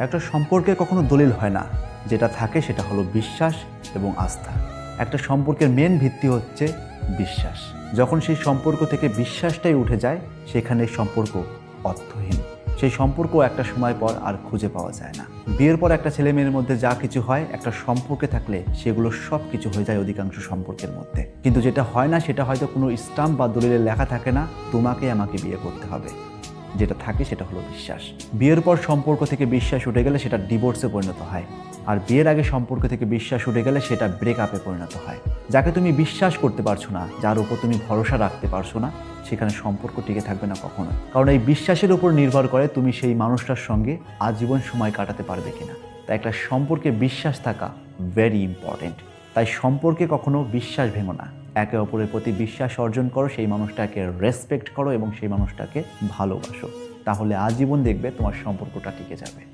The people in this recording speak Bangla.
একটা সম্পর্কে কখনো দলিল হয় না, যেটা থাকে সেটা হলো বিশ্বাস এবং আস্থা। একটা সম্পর্কের মেন ভিত্তি হচ্ছে বিশ্বাস। যখন সেই সম্পর্ক থেকে বিশ্বাসটাই উঠে যায়, সেখানে সম্পর্ক অর্থহীন। সেই সম্পর্ক একটা সময় পর আর খুঁজে পাওয়া যায় না। বিয়ের পর একটা ছেলে মেয়ের মধ্যে যা কিছু হয়, একটা সম্পর্কে থাকলে সেগুলো সব কিছু হয়ে যায় অধিকাংশ সম্পর্কের মধ্যে। কিন্তু যেটা হয় না সেটা হয়তো কোনো স্টাম্প বা দলিলে লেখা থাকে না, তোমাকে আমাকে বিয়ে করতে হবে। যেটা থাকে সেটা হলো বিশ্বাস। বিয়ের পর সম্পর্ক থেকে বিশ্বাস উঠে গেলে সেটা ডিভোর্সে পরিণত হয়, আর বিয়ের আগে সম্পর্ক থেকে বিশ্বাস উঠে গেলে সেটা ব্রেকআপে পরিণত হয়। যাকে তুমি বিশ্বাস করতে পারছো না, যার উপর তুমি ভরসা রাখতে পারছো না, সেখানে সম্পর্ক টিকে থাকবে না কখনো। কারণ এই বিশ্বাসের উপর নির্ভর করে তুমি সেই মানুষটার সঙ্গে আজীবন সময় কাটাতে পারবে কিনা। তাই একটা সম্পর্কে বিশ্বাস থাকা ভেরি ইম্পর্টেন্ট। তাই সম্পর্কে কখনো বিশ্বাস ভেঙো না। একে অপরের প্রতি বিশ্বাস অর্জন করো, সেই মানুষটাকে রেসপেক্ট করো এবং সেই মানুষটাকে ভালোবাসো। তাহলে আজীবন দেখবে তোমার সম্পর্কটা টিকে যাবে।